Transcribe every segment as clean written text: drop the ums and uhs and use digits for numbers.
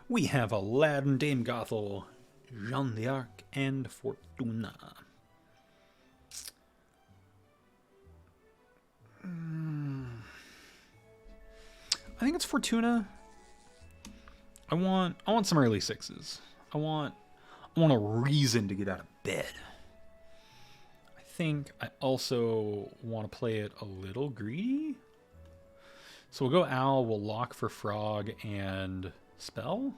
We have Aladdin, Dame Gothel, Jeanne d'Arc, and Fortuna. I think it's Fortuna. I want some early sixes. I want a reason to get out of bed. I think I also want to play it a little greedy. So we'll go Owl, we'll lock for Frog and Spell.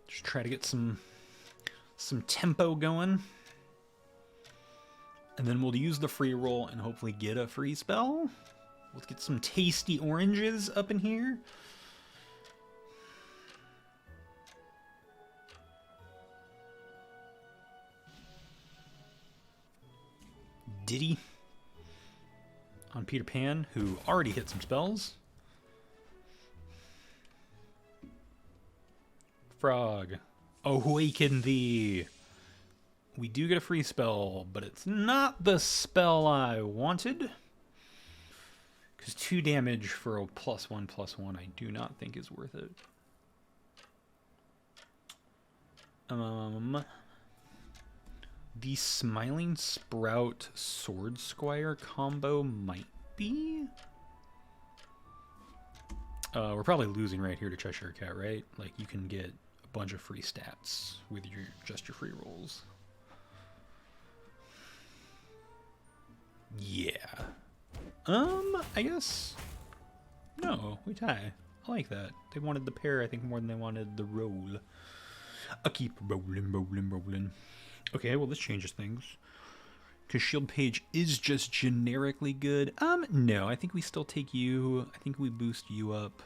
Just try to get some tempo going. And then we'll use the free roll and hopefully get a free spell. Let's get some tasty oranges up in here. Diddy on Peter Pan, who already hit some spells. Frog, awaken thee. We do get a free spell, but it's not the spell I wanted. Because 2 damage for a +1/+1 I do not think is worth it. The Smiling Sprout Sword Squire combo might be. We're probably losing right here to Cheshire Cat, right? Like, you can get a bunch of free stats with just your free rolls. Yeah. I guess. No, we tie. I like that. They wanted the pair, I think, more than they wanted the roll. I'll keep rolling. Okay, well, this changes things. Because Shield Page is just generically good. No, I think we still take you. I think we boost you up.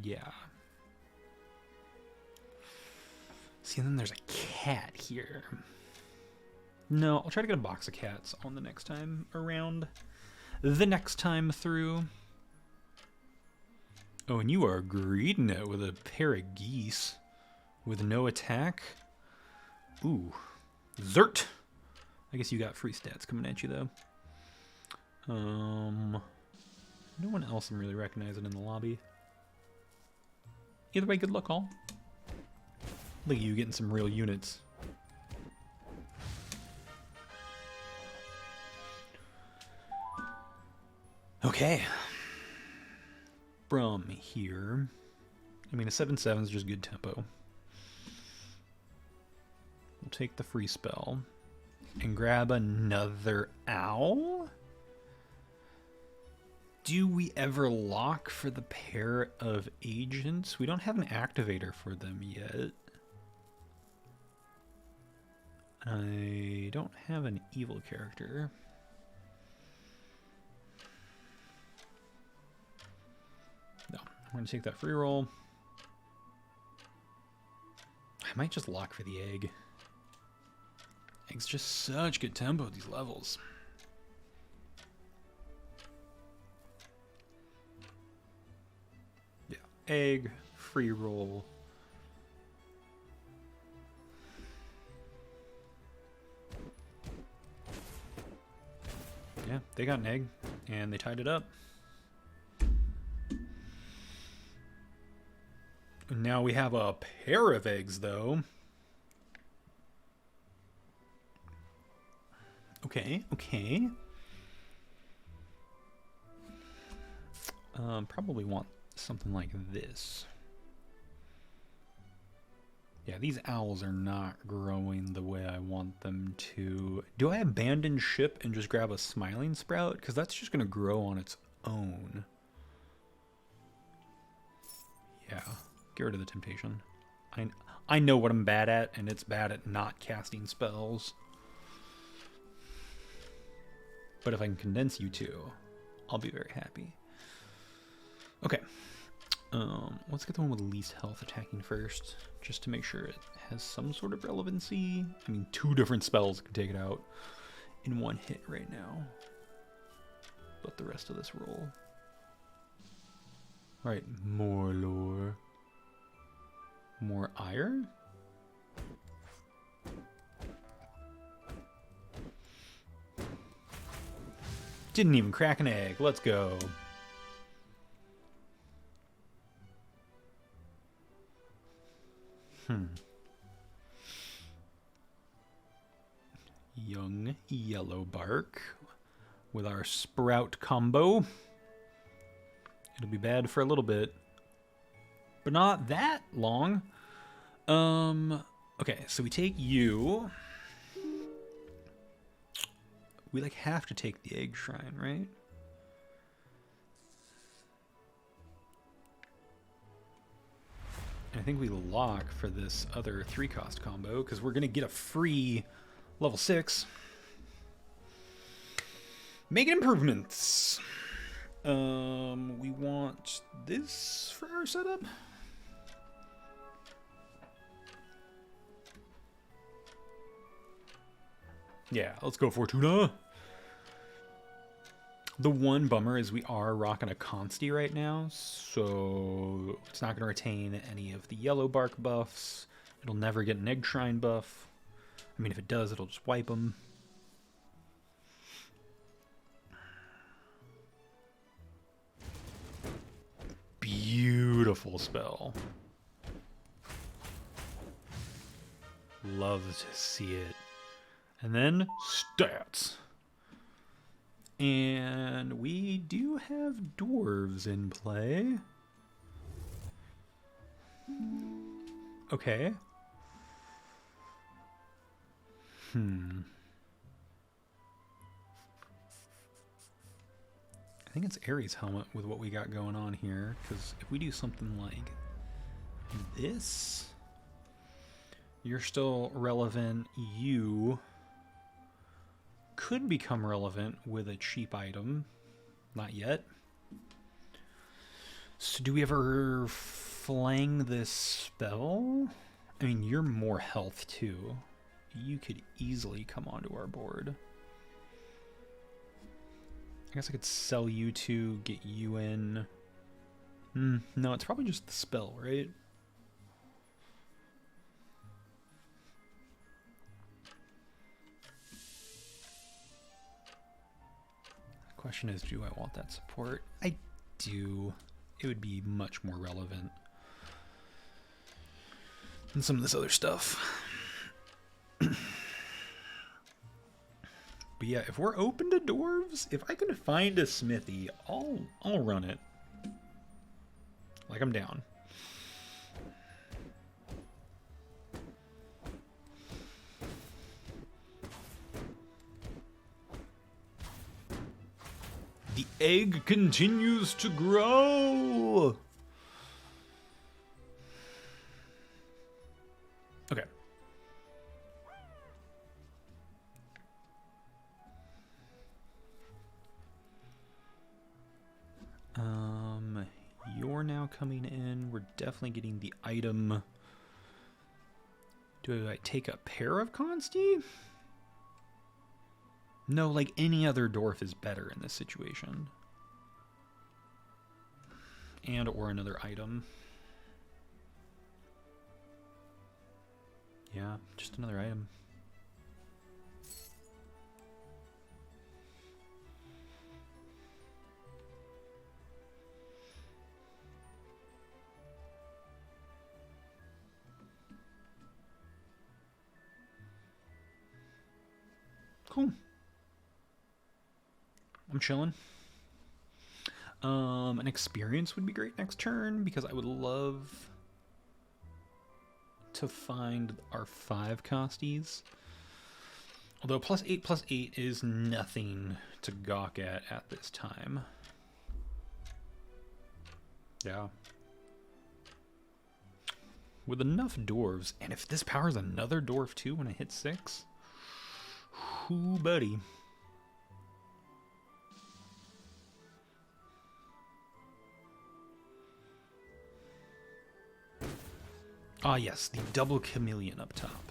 Yeah. See, and then there's a cat here. No, I'll try to get a box of cats on the next time around. The next time through. Oh, and you are greeting it with a pair of geese. With no attack. Ooh. Zert! I guess you got free stats coming at you, though. No one else I'm really recognizing in the lobby. Either way, good luck, all. Look at you getting some real units. Okay. From here, I mean, a 7/7 is just good tempo. We'll take the free spell and grab another owl. Do we ever lock for the pair of agents? We don't have an activator for them yet. I don't have an evil character. No, I'm going to take that free roll. I might just lock for the egg. Egg's just such good tempo at these levels. Yeah, egg, free roll. Yeah, they got an egg, and they tied it up. And now we have a pair of eggs, though. Okay. Probably want something like this. Yeah, these owls are not growing the way I want them to. Do I abandon ship and just grab a Smiling Sprout? Because that's just going to grow on its own. Yeah, get rid of the temptation. I know what I'm bad at, and it's bad at not casting spells. But if I can condense you two, I'll be very happy. Okay. Let's get the one with least health attacking first, just to make sure it has some sort of relevancy. I mean, 2 different spells can take it out in 1 hit right now. But the rest of this roll. Right, more lore. More ire? Didn't even crack an egg. Let's go. Young yellow bark with our sprout combo. It'll be bad for a little bit, but not that long. Okay, so we take you. We like have to take the egg shrine, right? And I think we lock for this other 3-cost combo because we're gonna get a free level 6. Making improvements. We want this for our setup. Yeah, let's go Fortuna. The one bummer is we are rocking a Consti right now, so it's not going to retain any of the yellow bark buffs. It'll never get an egg shrine buff. I mean, if it does, it'll just wipe them. Beautiful spell. Love to see it. And then stats. And we do have dwarves in play. Okay. I think it's Ares' helmet with what we got going on here, because if we do something like this, you're still relevant. You could become relevant with a cheap item. Not yet. So do we ever flang this spell? I mean, you're more health too. You could easily come onto our board. I guess I could sell you to get you in. No, it's probably just the spell, right? The question is, do I want that support? I do. It would be much more relevant than some of this other stuff. But yeah, if we're open to dwarves, if I can find a smithy, I'll run it. Like, I'm down. The egg continues to grow. Okay. You're now coming in. We're definitely getting the item. Do I take a pair of Consti? No, like any other dwarf is better in this situation. And or another item. Yeah, just another item. Cool. I'm chilling. An experience would be great next turn because I would love to find our 5 costies. Although +8/+8 is nothing to gawk at this time. Yeah. With enough dwarves, and if this powers another dwarf too when I hit 6, whoo, buddy. Ah, yes, the double chameleon up top.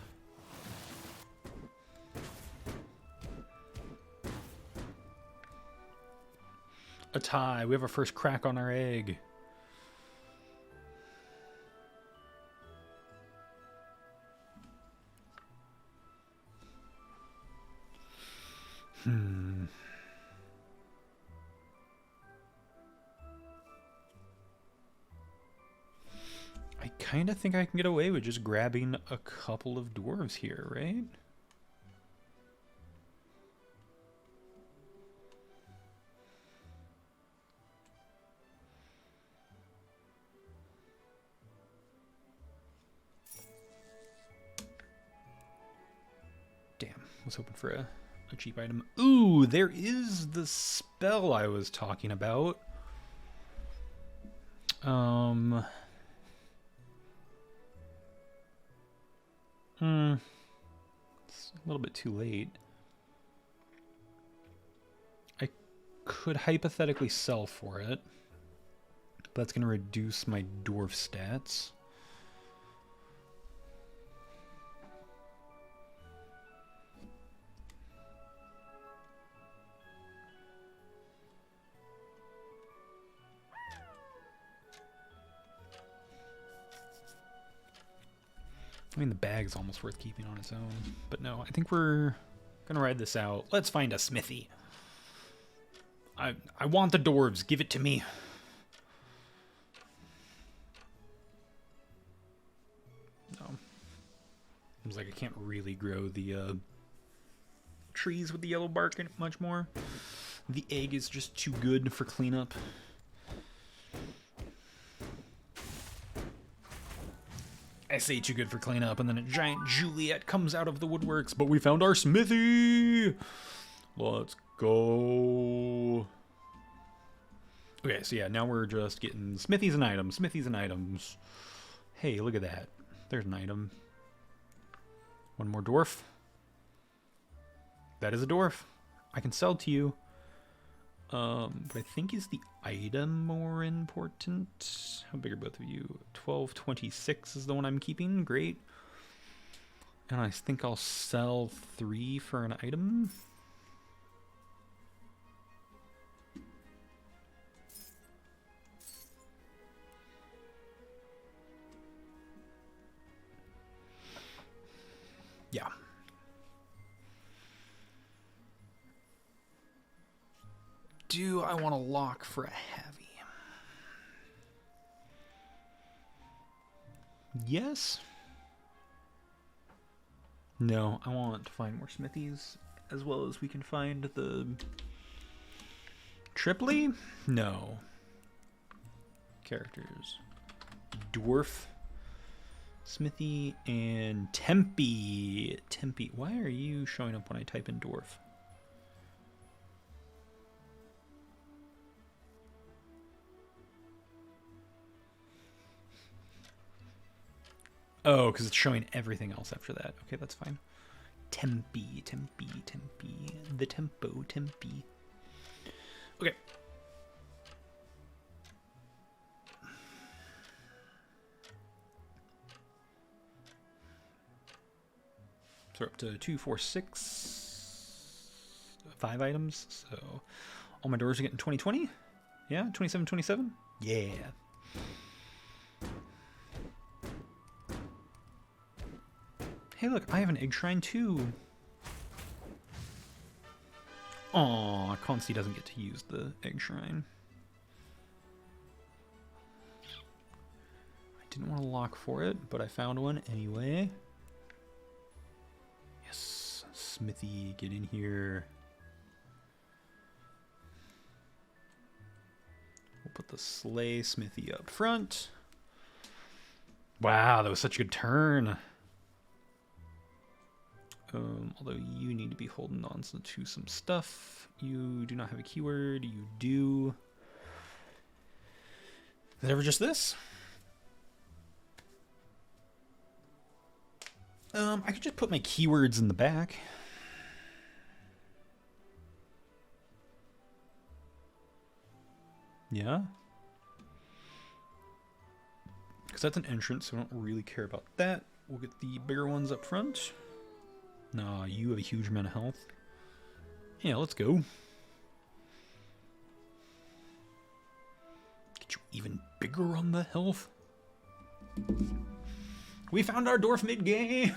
A tie. We have our first crack on our egg. kind of think I can get away with just grabbing a couple of dwarves here, right? Damn, I was hoping for a cheap item. Ooh, there is the spell I was talking about. It's a little bit too late. I could hypothetically sell for it, but that's going to reduce my dwarf stats. I mean, the bag's almost worth keeping on its own. But no, I think we're going to ride this out. Let's find a smithy. I want the dwarves. Give it to me. No. Seems like I can't really grow the trees with the yellow bark in it much more. The egg is just too good for cleanup. I say too good for cleanup, and then a giant Juliet comes out of the woodworks. But we found our smithy! Let's go. Okay, so yeah, now we're just getting smithies and items, smithies and items. Hey, look at that. There's an item. One more dwarf. That is a dwarf. I can sell to you. But I think is the item more important? How big are both of you? 1226 is the one I'm keeping. Great. And I think I'll sell 3 for an item. Yeah. Do I want to lock for a heavy? Yes. No, I want to find more smithies, as well as we can find the Triply? No. Characters. Dwarf, smithy, and Tempe. Tempe. Why are you showing up when I type in dwarf? Oh, because it's showing everything else after that. Okay, that's fine. Tempe, Tempe, Tempe. The tempo, Tempe. Okay. So we're up to 2, 4, 6. 5 items. So all my doors are getting 2020. Yeah, 27, 27. Yeah. Hey, look, I have an egg shrine too. Aw, Consti doesn't get to use the egg shrine. I didn't want to lock for it, but I found one anyway. Yes, Smithy, get in here. We'll put the sleigh Smithy up front. Wow, that was such a good turn. Although you need to be holding on to some stuff. You do not have a keyword. You do. Is it ever just this? I could just put my keywords in the back. Yeah. Because that's an entrance, so I don't really care about that. We'll get the bigger ones up front. Nah, you have a huge amount of health. Yeah, let's go. Get you even bigger on the health. We found our dwarf mid-game!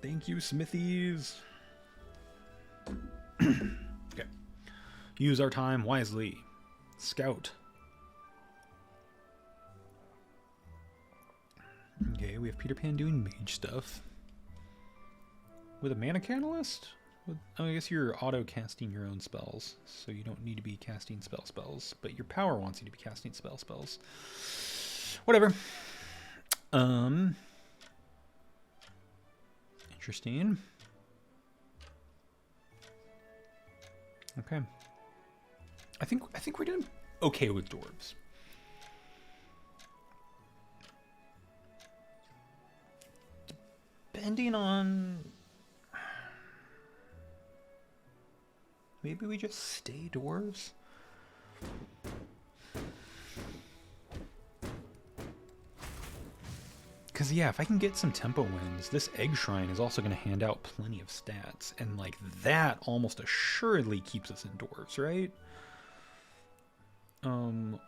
Thank you, Smithies. Okay. Use our time wisely. Scout. we have Peter Pan doing mage stuff. With a mana catalyst? Oh, I guess you're auto-casting your own spells, so you don't need to be casting spells, but your power wants you to be casting spells. Whatever. Interesting. Okay. I think we're doing okay with dwarves. Depending on... Maybe we just stay dwarves? Because, yeah, if I can get some tempo wins, this egg shrine is also going to hand out plenty of stats. And, like, that almost assuredly keeps us in dwarves, right?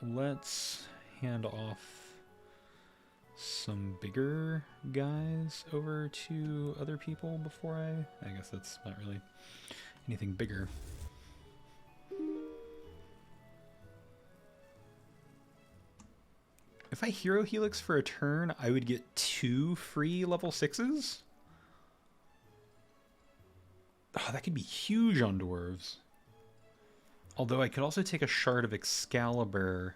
Let's hand off some bigger guys over to other people before I guess that's not really anything bigger. If I hero helix for a turn, I would get 2 free level 6s. Oh, that could be huge on dwarves. Although I could also take a shard of Excalibur.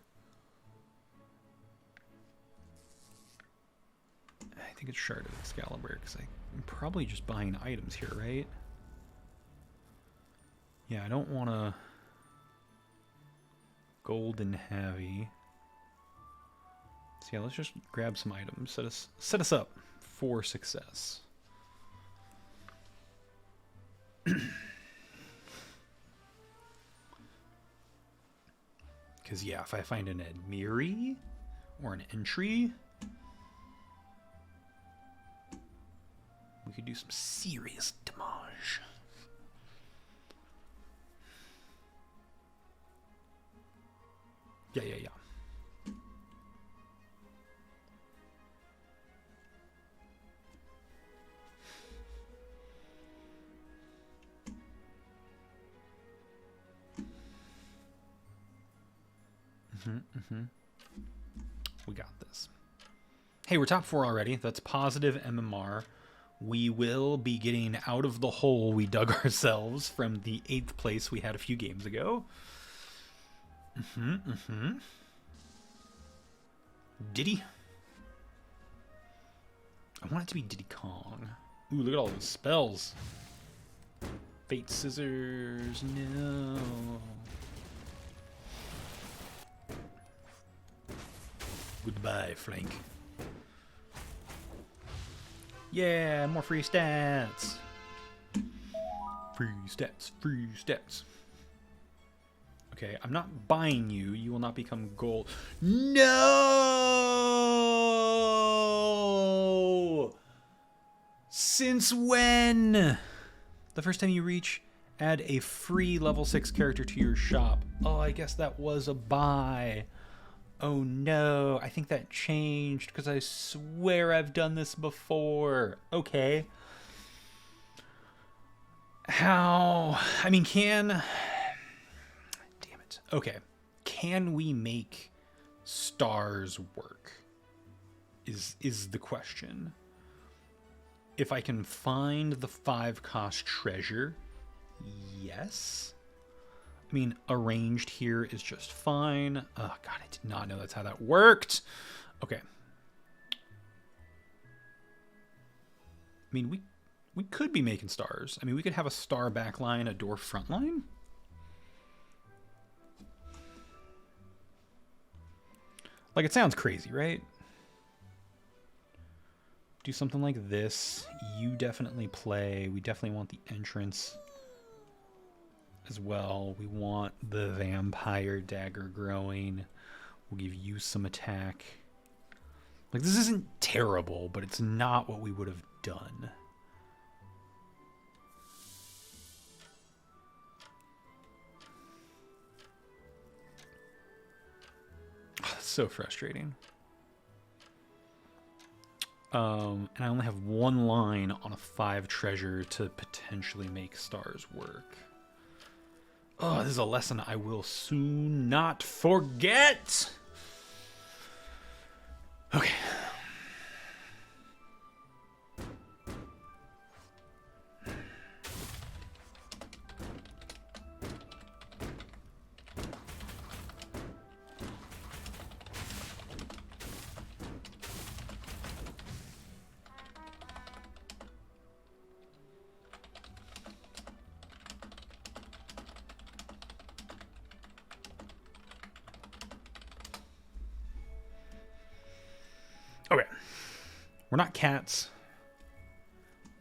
I think it's shard of Excalibur because I'm probably just buying items here, right? Yeah, I don't want to golden heavy. So yeah, let's just grab some items. Set us up for success. Because yeah, if I find an Admiri or an entry, we could do some serious damage. Yeah. We got this. Hey, we're top 4 already. That's positive MMR. We will be getting out of the hole we dug ourselves from the 8th place we had a few games ago. Diddy. I want it to be Diddy Kong. Ooh, look at all those spells. Fate Scissors, no. Goodbye, Flank. Yeah, more free stats. Free stats. Okay, I'm not buying you. You will not become gold. No! Since when? The first time you reach, add a free level 6 character to your shop. Oh, I guess that was a buy. Oh no, I think that changed because I swear I've done this before. Okay. How? I mean, damn it. Okay. Can we make stars work? Is the question. If I can find the 5-cost treasure, yes. I mean, arranged here is just fine. Oh, God, I did not know that's how that worked. Okay. I mean, we could be making stars. I mean, we could have a star backline, a dwarf frontline. Like, it sounds crazy, right? Do something like this. You definitely play. We definitely want the entrance as well. We want the vampire dagger growing. We'll give you some attack. Like, this isn't terrible, but it's not what we would have done. Oh, that's so frustrating. And I only have 1 line on a 5 treasure to potentially make stars work. Oh, this is a lesson I will soon not forget. Okay. Okay. We're not cats.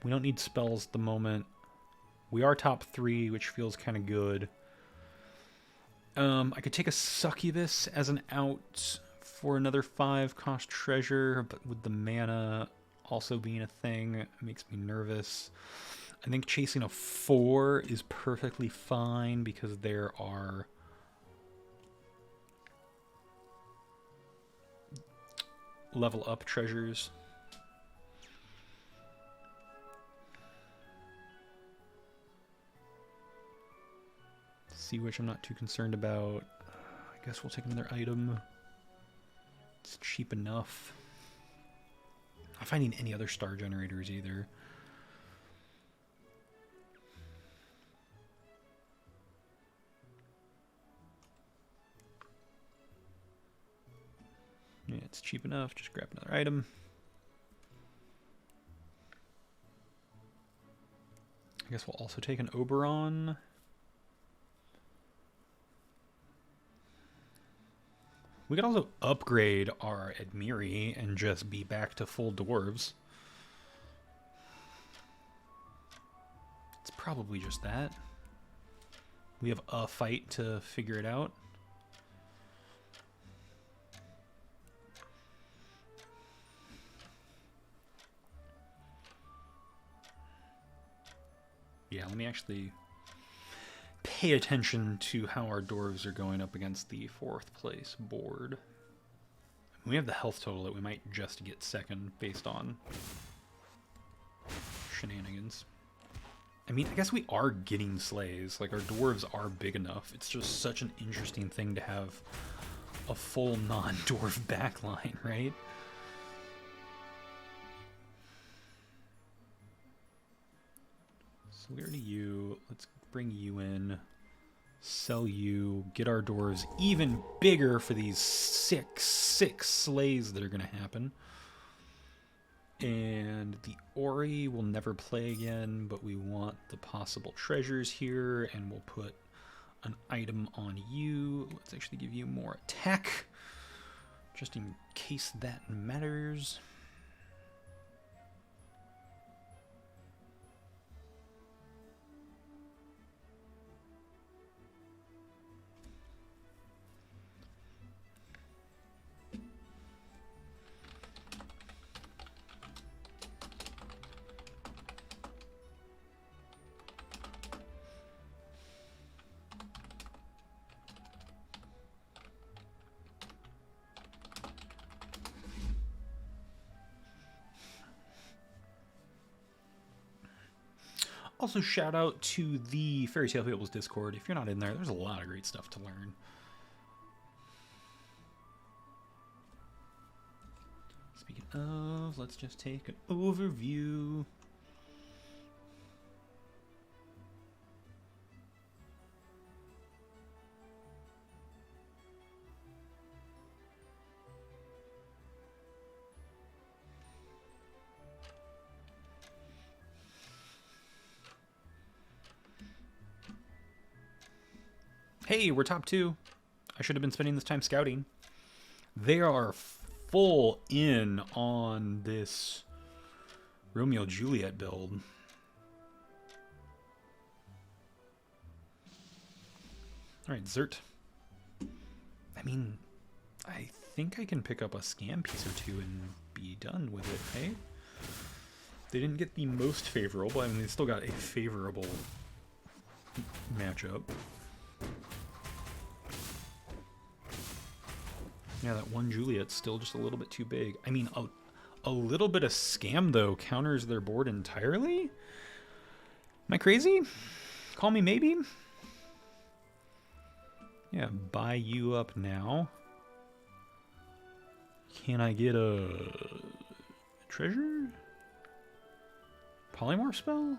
We don't need spells at the moment. We are top 3, which feels kind of good. I could take a succubus as an out for another 5 cost treasure, but with the mana also being a thing, it makes me nervous. I think chasing a 4 is perfectly fine because there are level up treasures. Sea Witch I'm not too concerned about. I guess we'll take another item. It's cheap enough. Not finding any other star generators either. Yeah, it's cheap enough. Just grab another item. I guess we'll also take an Oberon. We could also upgrade our Admiri and just be back to full dwarves. It's probably just that. We have a fight to figure it out. Yeah, let me actually pay attention to how our dwarves are going up against the 4th place board. We have the health total that we might just get second based on shenanigans. I mean, I guess we are getting slays. Like, our dwarves are big enough. It's just such an interesting thing to have a full non-dwarf backline, right? So we already you. Let's bring you in. Sell you. Get our dwarves even bigger for these six slays that are going to happen. And the Ori will never play again, but we want the possible treasures here, and we'll put an item on you. Let's actually give you more attack, just in case that matters. Also, shout out to the Fairytale Fables Discord. If you're not in there, there's a lot of great stuff to learn. Speaking of, let's just take an overview. Hey, we're top 2. I should have been spending this time scouting. They are full in on this Romeo-Juliet build. Alright, Zert. I mean, I think I can pick up a scam piece or 2 and be done with it, hey? They didn't get the most favorable, I mean, they still got a favorable matchup. Yeah, that one Juliet's still just a little bit too big. I mean, a little bit of scam, though, counters their board entirely? Am I crazy? Call me maybe? Yeah, buy you up now. Can I get a treasure? Polymorph spell?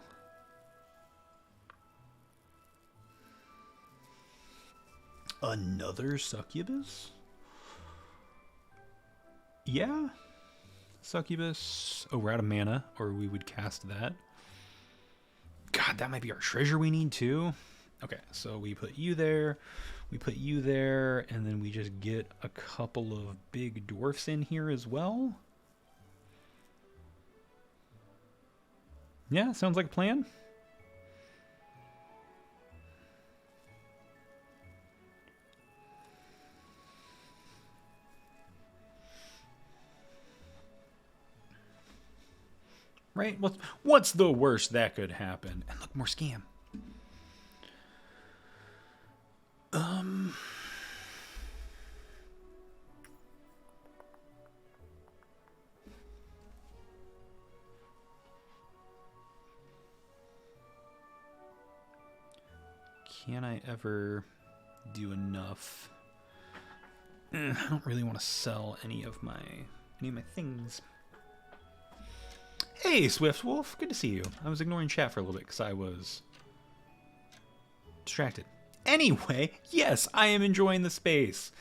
Another succubus? Yeah. Succubus. Oh, we're out of mana, or we would cast that. God, that might be our treasure we need too. Okay, so we put you there, we put you there, and then we just get a couple of big dwarfs in here as well. Yeah, sounds like a plan. Right? What's the worst that could happen? And look, more scam. Can I ever do enough? I don't really want to sell any of my things. Hey, Swift Wolf, good to see you. I was ignoring chat for a little bit because I was distracted. Anyway, yes, I am enjoying the space.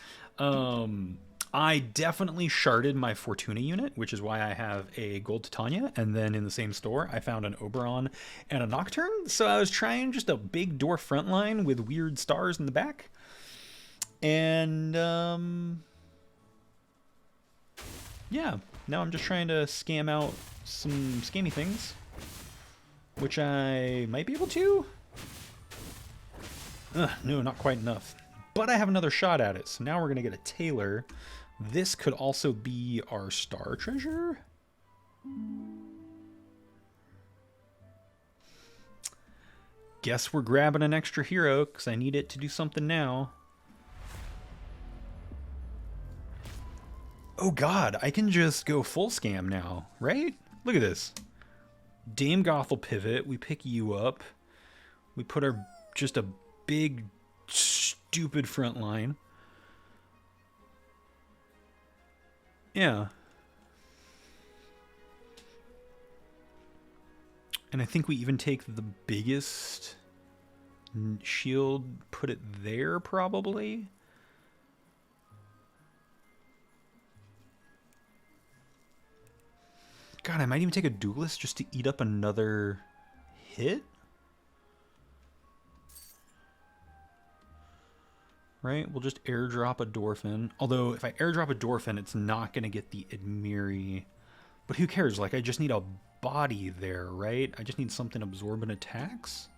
I definitely sharded my Fortuna unit, which is why I have a Gold Titania, and then in the same store, I found an Oberon and a Nocturne, so I was trying just a big dwarf front line with weird stars in the back. And, yeah, now I'm just trying to scam out some scammy things, which I might be able to. No, not quite enough. But I have another shot at it, so now we're going to get a tailor. This could also be our star treasure. Guess we're grabbing an extra hero, because I need it to do something now. Oh god, I can just go full scam now, right? Look at this. Dame Gothel pivot, we pick you up. We put our just a big, stupid front line. Yeah. And I think we even take the biggest shield, put it there probably. God, I might even take a duelist just to eat up another hit. Right? We'll just airdrop a dwarf in. Although, if I airdrop a dwarf in, it's not going to get the Admiri. But who cares? Like, I just need a body there, right? I just need something absorbent attacks.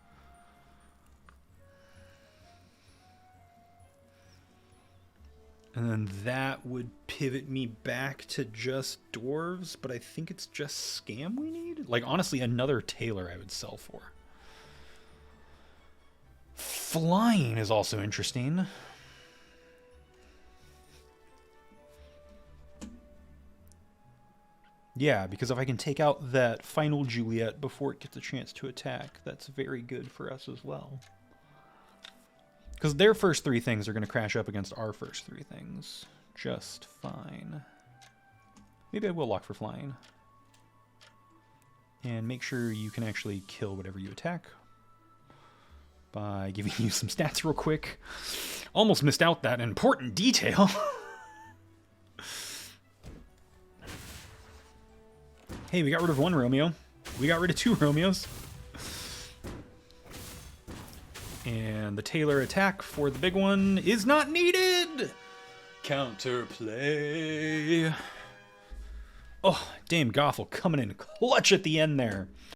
And then that would pivot me back to just dwarves, but I think it's just scam we need. Like, honestly, another tailor I would sell for. Flying is also interesting. Yeah, because if I can take out that final Juliet before it gets a chance to attack, that's very good for us as well. Because their first three things are going to crash up against our first three things. Just fine. Maybe I will lock for flying. And make sure you can actually kill whatever you attack. By giving you some stats real quick. Almost missed out that important detail. Hey, we got rid of one Romeo. We got rid of two Romeos. And the tailor attack for the big one is not needed! Counterplay. Oh, Dame Gothel coming in clutch at the end there.